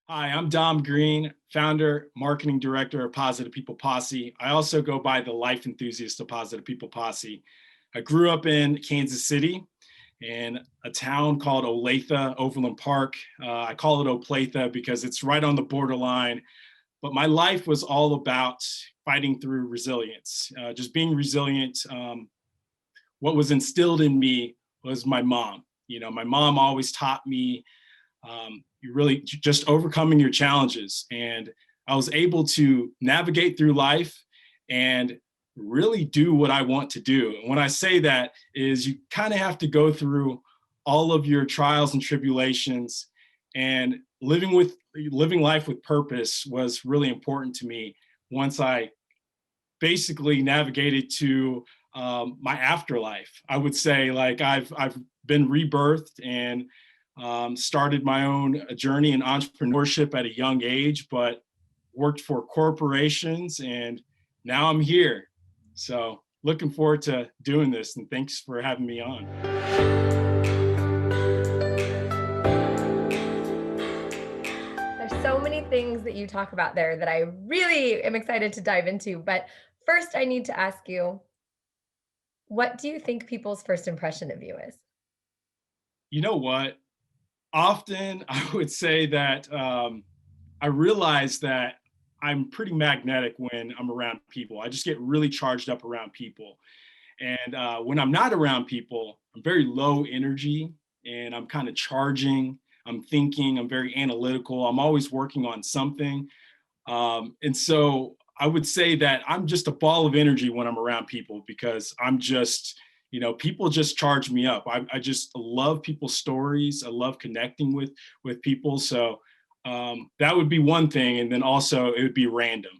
Hi, I'm Dom Green, founder, marketing director of Positive People Posse. I also go by the life enthusiast of Positive People Posse. I grew up in Kansas City in a town called Olathe, Overland Park. I call it Oplathe because it's right on the borderline. But my life was all about fighting through resilience, just being resilient. What was instilled in me was my mom. My mom always taught me you really just overcoming your challenges. And I was able to navigate through life and really do what I want to do. And when I say that is you kind of have to go through all of your trials and tribulations, and living life with purpose was really important to me once I basically navigated to my afterlife. I would say like I've been rebirthed and started my own journey in entrepreneurship at a young age, but worked for corporations, and now I'm here. So looking forward to doing this, and thanks for having me on. There's so many things that you talk about there that I really am excited to dive into. But first, I need to ask you, what do you think people's first impression of you is? You know what? Often I would say that I realize that I'm pretty magnetic when I'm around people. I just get really charged up around people. And when I'm not around people, I'm very low energy and I'm kind of charging. I'm thinking, I'm very analytical. I'm always working on something. And so I would say that I'm just a ball of energy when I'm around people because I'm just, people just charge me up. I just love people's stories. I love connecting with people. So that would be one thing. And then also it would be random.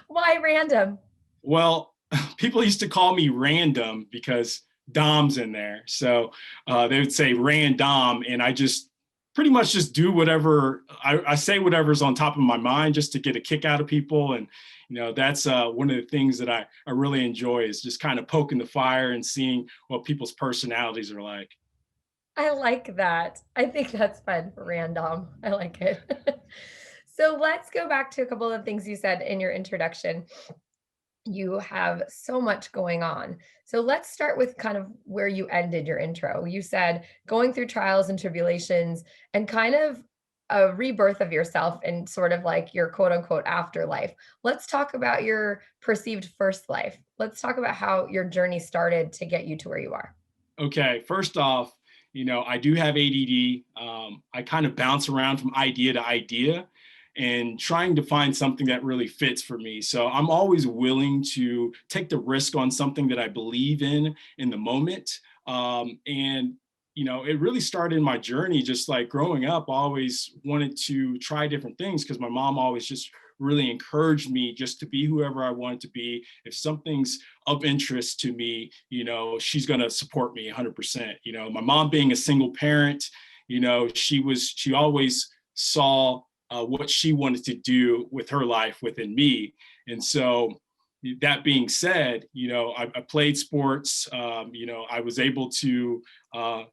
Why random? Well, people used to call me random because Dom's in there. So they would say random, and I just pretty much just do whatever I say, whatever's on top of my mind, just to get a kick out of people. And that's one of the things that I really enjoy is just kind of poking the fire and seeing what people's personalities are like. I like that. I think that's fun for random. I like it. So let's go back to a couple of things you said in your introduction. You have so much going on. So let's start with kind of where you ended your intro. You said going through trials and tribulations and kind of a rebirth of yourself and sort of like your quote unquote afterlife. Let's talk about your perceived first life. Let's talk about how your journey started to get you to where you are. Okay, first off, I do have ADD. I kind of bounce around from idea to idea and trying to find something that really fits for me. So I'm always willing to take the risk on something that I believe in the moment. And it really started in my journey, just like growing up, I always wanted to try different things because my mom always just really encouraged me just to be whoever I wanted to be. If something's of interest to me, she's going to support me 100%. My mom being a single parent, she always saw what she wanted to do with her life within me. And so that being said, I played sports. I was able to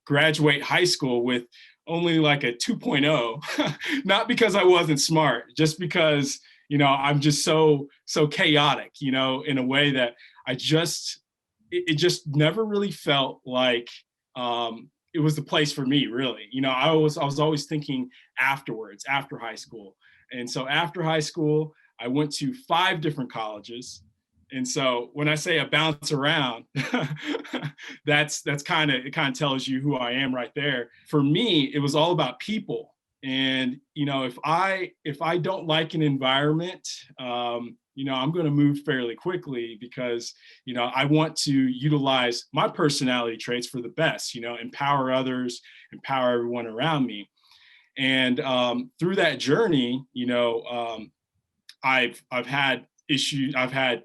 graduate high school with only like a 2.0, not because I wasn't smart, just because, I'm just so chaotic, in a way that it just never really felt like it was the place for me, really. I was always thinking afterwards, after high school. And so after high school, I went to 5 different colleges. And so when I say I bounce around, that's kind of, it kind of tells you who I am right there. For me, it was all about people. And if I don't like an environment, I'm going to move fairly quickly because I want to utilize my personality traits for the best. Empower others, empower everyone around me. And through that journey, I've had issues. I've had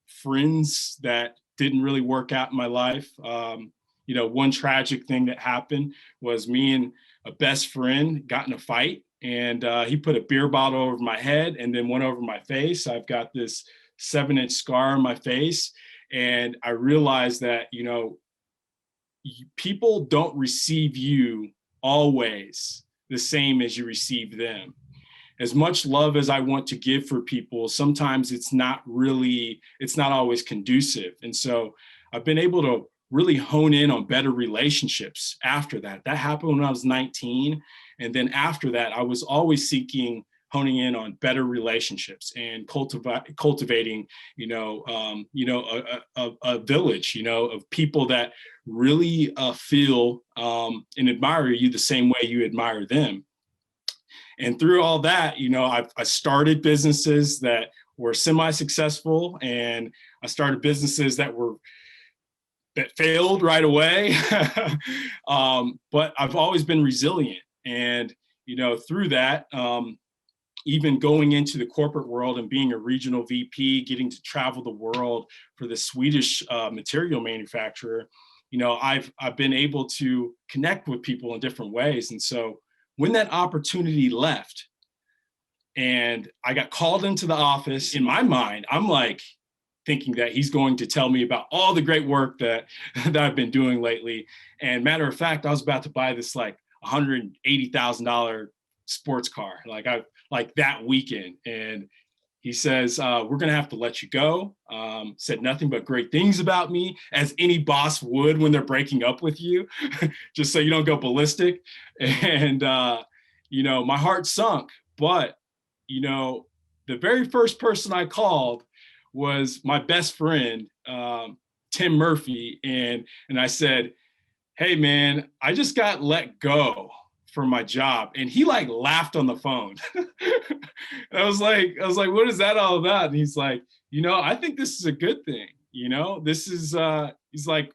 friends that didn't really work out in my life. One tragic thing that happened was me and a best friend got in a fight, and he put a beer bottle over my head and then one over my face. I've got this 7-inch scar on my face, and I realized that people don't receive you always the same as you receive them. As much love as I want to give for people, sometimes it's not always conducive. And so I've been able to really hone in on better relationships after that. That happened when I was 19. And then after that, I was always honing in on better relationships and cultivating, a village, of people that really feel and admire you the same way you admire them. And through all that, I started businesses that were semi-successful, and I started businesses that failed right away. But I've always been resilient. And, through that, even going into the corporate world and being a regional VP, getting to travel the world for the Swedish material manufacturer, I've been able to connect with people in different ways. And so when that opportunity left and I got called into the office, in my mind, I'm like thinking that he's going to tell me about all the great work that I've been doing lately. And matter of fact, I was about to buy this like $180,000 sports car, like that weekend. And he says, we're going to have to let you go. Said nothing but great things about me, as any boss would when they're breaking up with you, just so you don't go ballistic. And, my heart sunk. But, the very first person I called was my best friend, Tim Murphy. And I said, hey, man, I just got let go for my job. And he like laughed on the phone. I was like, what is that all about? And he's like, I think this is a good thing. This is, he's like,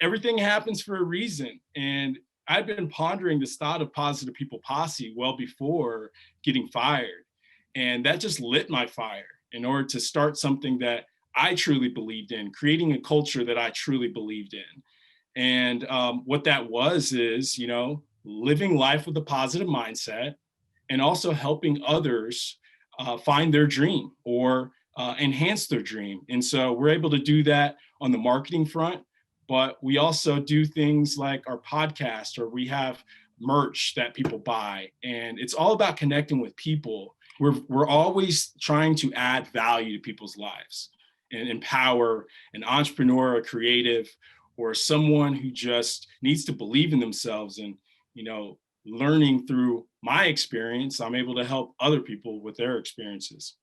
everything happens for a reason. And I'd been pondering this thought of Positive People Posse well before getting fired. And that just lit my fire in order to start something that I truly believed in, creating a culture that I truly believed in. And what that was is, living life with a positive mindset and also helping others find their dream or enhance their dream. And so we're able to do that on the marketing front, but we also do things like our podcast, or we have merch that people buy. And it's all about connecting with people. We're always trying to add value to people's lives and empower an entrepreneur, a creative, or someone who just needs to believe in themselves. And, learning through my experience, I'm able to help other people with their experiences.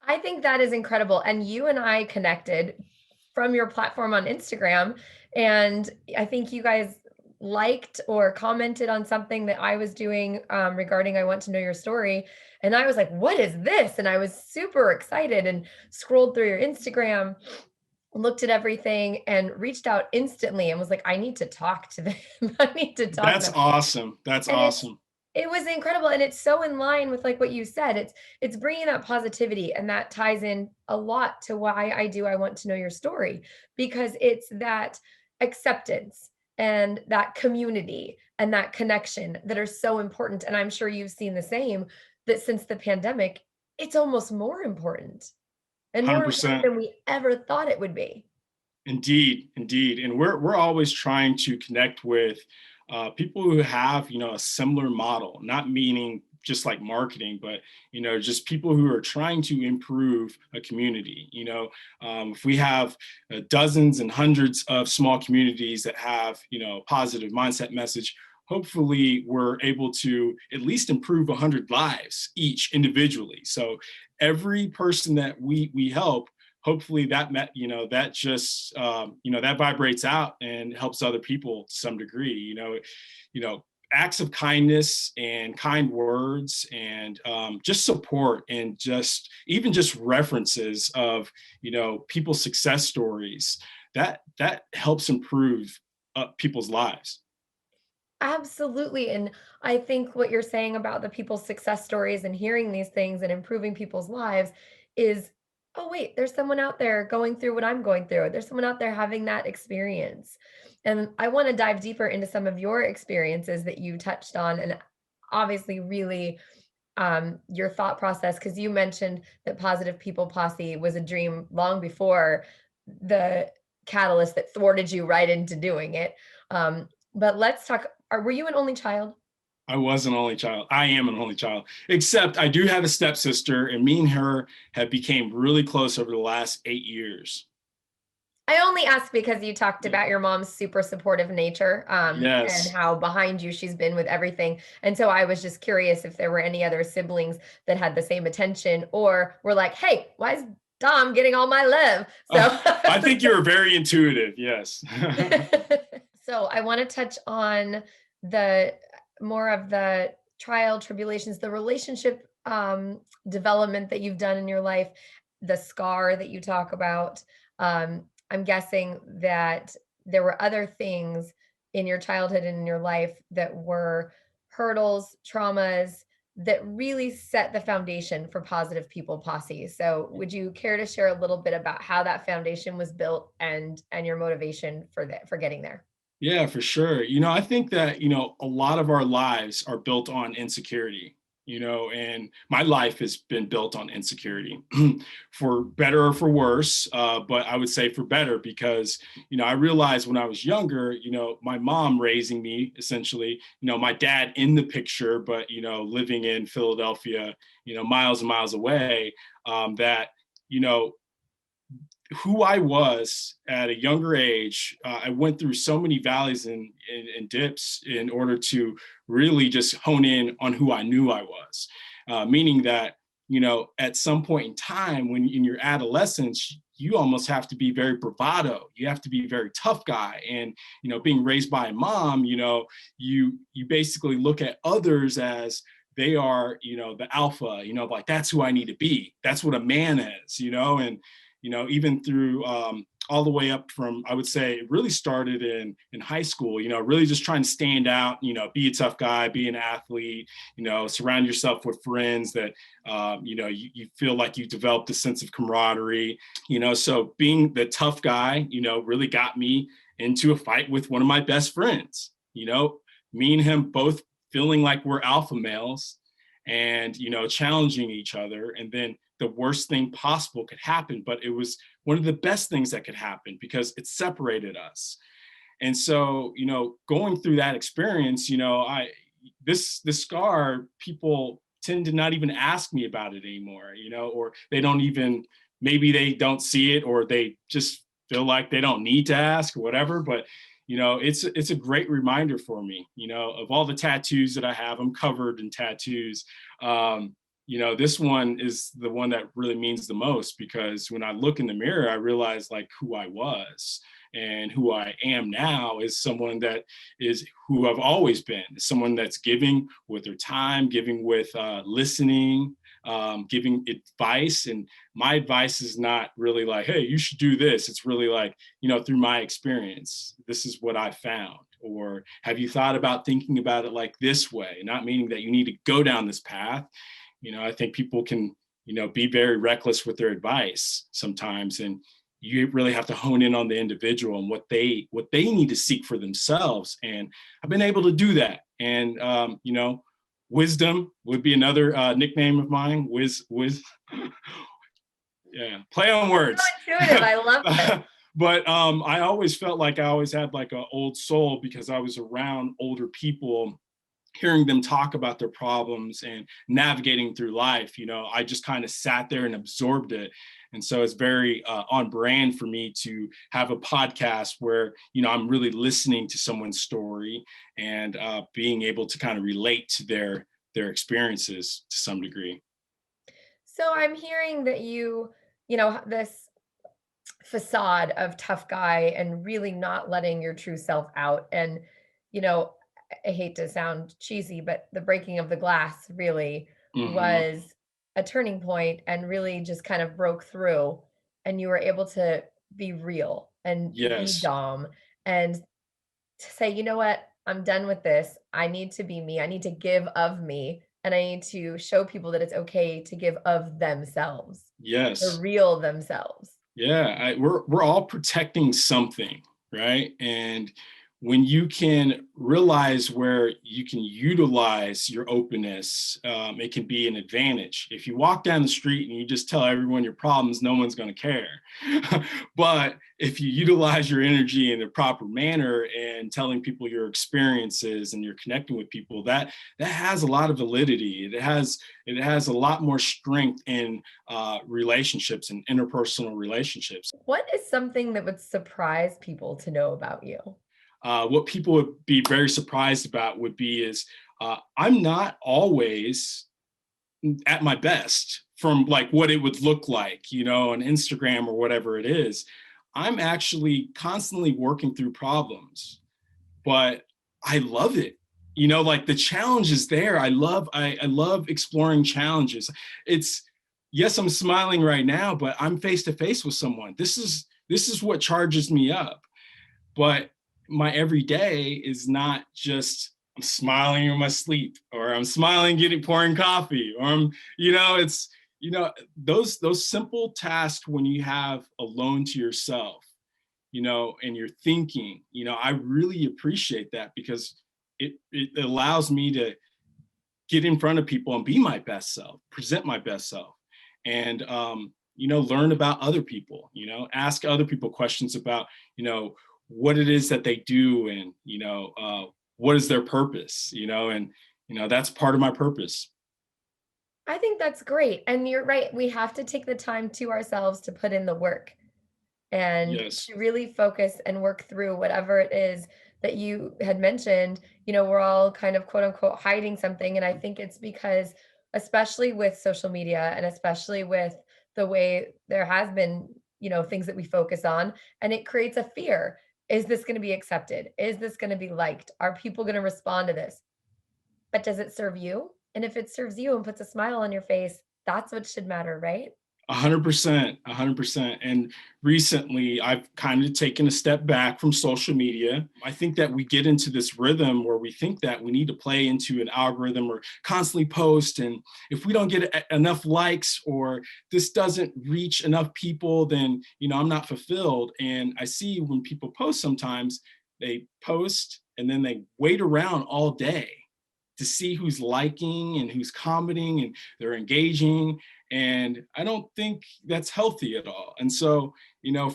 I think that is incredible. And you and I connected from your platform on Instagram. And I think you guys liked or commented on something that I was doing regarding I Want to Know Your Story. And I was like, what is this? And I was super excited and scrolled through your Instagram, looked at everything, and reached out instantly and was like, I need to talk to them. I need to talk to That's them. awesome. That's And awesome. it was incredible, and it's so in line with like what you said. It's bringing that positivity, and that ties in a lot to why I want to know your story, because it's that acceptance and that community and that connection that are so important. And I'm sure you've seen the same, that since the pandemic, it's almost more important and more important 100%. than we ever thought it would be. Indeed, indeed. And we're always trying to connect with people who have, a similar model, not meaning just like marketing, but, just people who are trying to improve a community. If we have dozens and hundreds of small communities that have, positive mindset message, hopefully we're able to at least improve 100 lives each individually. So every person that we help, hopefully that just that vibrates out and helps other people to some degree. Acts of kindness and kind words and just support, and just even just references of people's success stories, that helps improve people's lives. Absolutely. And I think what you're saying about the people's success stories and hearing these things and improving people's lives is, oh, wait, there's someone out there going through what I'm going through. There's someone out there having that experience. And I want to dive deeper into some of your experiences that you touched on, and obviously, really your thought process, because you mentioned that Positive People Posse was a dream long before the catalyst that thwarted you right into doing it. But let's talk. Were you an only child? I was an only child. I am an only child, except I do have a stepsister, and me and her have became really close over the last 8 years. I only asked because you talked about your mom's super supportive nature, and Yes. how behind you she's been with everything. And so I was just curious if there were any other siblings that had the same attention or were like, "Hey, why is Dom getting all my love?" So I think you're very intuitive. Yes. so I want to touch on the more of the trial tribulations, the relationship development that you've done in your life, the scar that you talk about. I'm guessing that there were other things in your childhood and in your life that were hurdles, traumas that really set the foundation for Positive People Posse. So, would you care to share a little bit about how that foundation was built and your motivation for that for getting there? Yeah, for sure. I think that, a lot of our lives are built on insecurity, and my life has been built on insecurity for better or for worse. But I would say for better because, I realized when I was younger, my mom raising me essentially, my dad in the picture, but, living in Philadelphia, miles and miles away, that, you know, who I was at a younger age, I went through so many valleys and dips in order to really just hone in on who I knew I was. Meaning that, at some point in time when in your adolescence, you almost have to be very bravado. You have to be a very tough guy. And, being raised by a mom, you basically look at others as they are, the alpha, like that's who I need to be. That's what a man is, and even through all the way up from, I would say, it really started in high school. Really just trying to stand out. Be a tough guy, be an athlete. Surround yourself with friends that you feel like you developed a sense of camaraderie. So being the tough guy, really got me into a fight with one of my best friends. Me and him both feeling like we're alpha males and challenging each other, and then the worst thing possible could happen, but it was one of the best things that could happen because it separated us. And so, going through that experience, I this scar, people tend to not even ask me about it anymore, or they don't even, maybe they don't see it, or they just feel like they don't need to ask or whatever. But it's a great reminder for me, of all the tattoos that I have. I'm covered in tattoos. This one is the one that really means the most because when I look in the mirror, I realize like who I was, and who I am now is someone that is who I've always been, someone that's giving with their time, giving with listening, giving advice. And my advice is not really like, hey, you should do this. It's really like, through my experience, this is what I found. Or have you thought about thinking about it like this way? Not meaning that you need to go down this path. I think people can, be very reckless with their advice sometimes. And you really have to hone in on the individual and what they need to seek for themselves. And I've been able to do that. And wisdom would be another nickname of mine. Yeah, play on words. So intuitive. I love it. But I always felt like I always had like an old soul because I was around older people, hearing them talk about their problems and navigating through life. I just kind of sat there and absorbed it. And so it's very on brand for me to have a podcast where, I'm really listening to someone's story and being able to kind of relate to their experiences to some degree. So I'm hearing that this facade of tough guy and really not letting your true self out. And, you know, I hate to sound cheesy, but the breaking of the glass really Hmm. was a turning point and really just kind of broke through. And you were able to be real and be Yes. Dom and to say, you know what, I'm done with this. I need to be me. I need to give of me. And I need to show people that it's okay to give of themselves, the Yes. real themselves. Yeah, we're all protecting something, right? And when you can realize where you can utilize your openness, it can be an advantage. If you walk down the street and you just tell everyone your problems, no one's going to care. But if you utilize your energy in a proper manner and telling people your experiences and you're connecting with people, that has a lot of validity. It has a lot more strength in relationships and interpersonal relationships. What is something that would surprise people to know about you? What people would be very surprised about would be is I'm not always at my best from like what it would look like, on Instagram or whatever it is. I'm actually constantly working through problems, but I love it. Like the challenge is there. I love exploring challenges. It's yes, I'm smiling right now, but I'm face to face with someone. This is what charges me up. But my everyday is not just I'm smiling in my sleep or I'm smiling pouring coffee or it's those simple tasks when you have alone to yourself, and you're thinking, I really appreciate that because it allows me to get in front of people and be my best self, present my best self, and learn about other people, ask other people questions about, what it is that they do and, what is their purpose, and, that's part of my purpose. I think that's great. And you're right. We have to take the time to ourselves to put in the work and Yes. to really focus and work through whatever it is that you had mentioned. We're all kind of quote unquote hiding something. And I think it's because, especially with social media and especially with the way there has been, things that we focus on, and it creates a fear. Is this going to be accepted? Is this going to be liked? Are people going to respond to this? But does it serve you? And if it serves you and puts a smile on your face, that's what should matter, right? 100%, 100%. And recently, I've kind of taken a step back from social media. I think that we get into this rhythm where we think that we need to play into an algorithm or constantly post. And if we don't get enough likes or this doesn't reach enough people, then, I'm not fulfilled. And I see when people post sometimes, they post and then they wait around all day to see who's liking and who's commenting and they're engaging. And I don't think that's healthy at all. And so,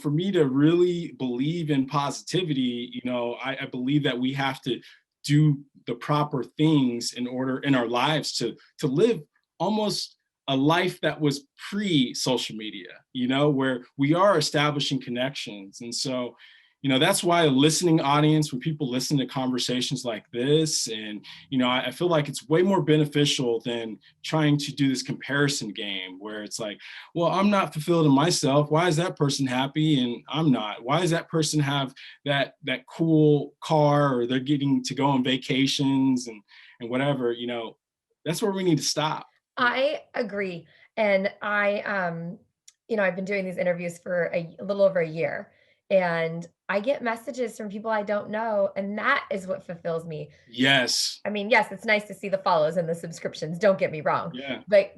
for me to really believe in positivity, I believe that we have to do the proper things in order in our lives to live almost a life that was pre-social media, where we are establishing connections. And so, that's why a listening audience, when people listen to conversations like this, and, I feel like it's way more beneficial than trying to do this comparison game where it's like, well, I'm not fulfilled in myself. Why is that person happy and I'm not? Why does that person have that cool car or they're getting to go on vacations and whatever, that's where we need to stop. I agree. And I've been doing these interviews for a little over a year, and I get messages from people I don't know, and that is what fulfills me. Yes. I mean, yes, it's nice to see the follows and the subscriptions, don't get me wrong. Yeah. But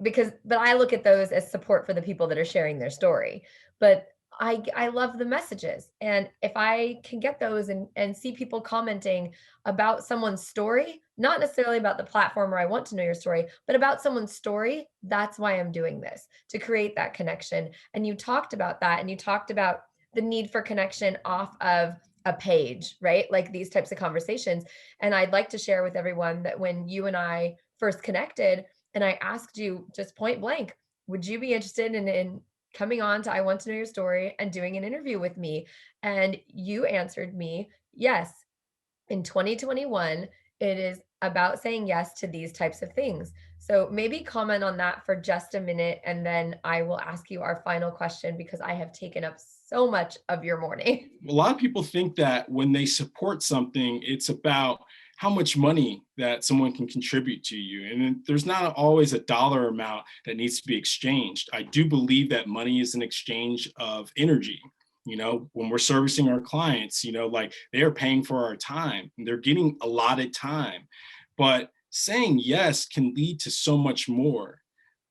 I look at those as support for the people that are sharing their story. But I love the messages. And if I can get those and see people commenting about someone's story, not necessarily about the platform where I want to know your story, but about someone's story, that's why I'm doing this, to create that connection. And you talked about that, and you talked about the need for connection off of a page, right? Like these types of conversations. And I'd like to share with everyone that when you and I first connected, and I asked you just point blank, would you be interested in coming on to I Want to Know Your Story and doing an interview with me? And you answered me, yes. In 2021, it is about saying yes to these types of things. So maybe comment on that for just a minute, and then I will ask you our final question because I have taken up so much of your morning. A lot of people think that when they support something, it's about how much money that someone can contribute to you. And there's not always a dollar amount that needs to be exchanged. I do believe that money is an exchange of energy. When we're servicing our clients, like they are paying for our time and they're getting allotted time. But saying yes can lead to so much more.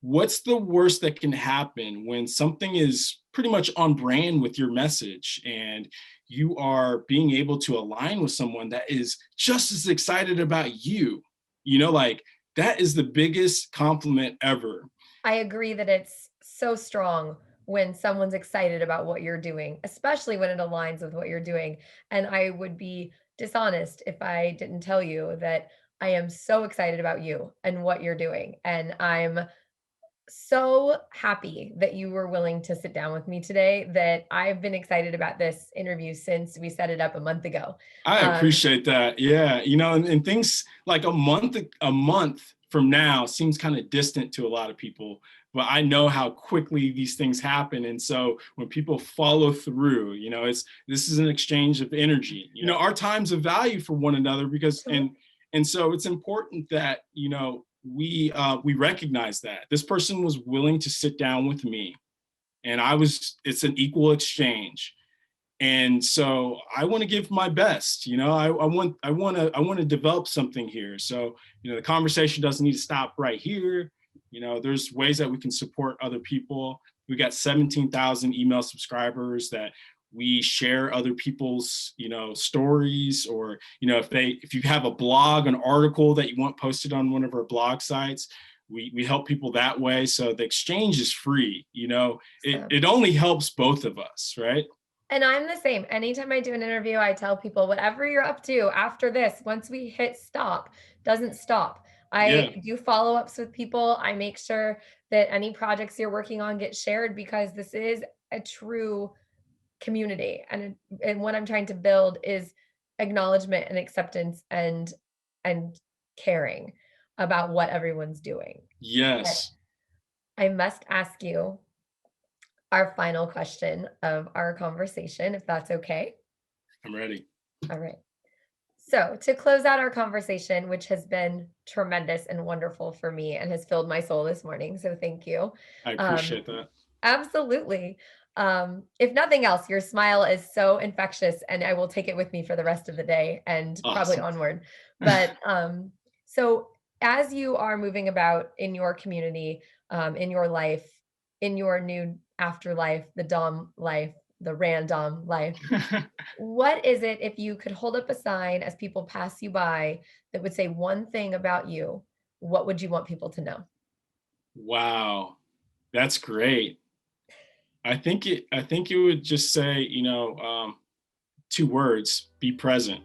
What's the worst that can happen when something is pretty much on brand with your message and you are being able to align with someone that is just as excited about you. Like that is the biggest compliment ever. I agree that it's so strong when someone's excited about what you're doing, especially when it aligns with what you're doing. And I would be dishonest if I didn't tell you that I am so excited about you and what you're doing. And I'm so happy that you were willing to sit down with me today, that I've been excited about this interview since we set it up a month ago. I Um, appreciate that. Yeah, and things like a month from now seems kind of distant to a lot of people, but I know how quickly these things happen. And so when people follow through, this is an exchange of energy. Our time's of value for one another because and absolutely. and so it's important that we recognize that this person was willing to sit down with me, and it's an equal exchange. And so I want to give my best. I want to develop something here. So the conversation doesn't need to stop right here. There's ways that we can support other people. We got 17,000 email subscribers that we share other people's stories, or if you have a blog, an article that you want posted on one of our blog sites, we help people that way. So the exchange is free. it, So it only helps both of us, right? and I'm the same. Anytime I do an interview, I tell people whatever you're up to after this, once we hit stop, doesn't stop. Yeah. I do follow-ups with people. I make sure that any projects you're working on get shared because this is a true community. And what I'm trying to build is acknowledgement and acceptance and caring about what everyone's doing. But Yes. I must ask you our final question of our conversation, if that's okay. I'm ready. All right. So, to close out our conversation, which has been tremendous and wonderful for me and has filled my soul this morning. So, thank you. I Um, appreciate that. absolutely. If nothing else, your smile is so infectious, and I will take it with me for the rest of the day and probably Awesome. onward. But so, as you are moving about in your community, in your life, in your new afterlife, the Dom life, the random life, what is it, if you could hold up a sign as people pass you by that would say one thing about you, what would you want people to know? Wow. That's great. I think it would just say, two words: be present.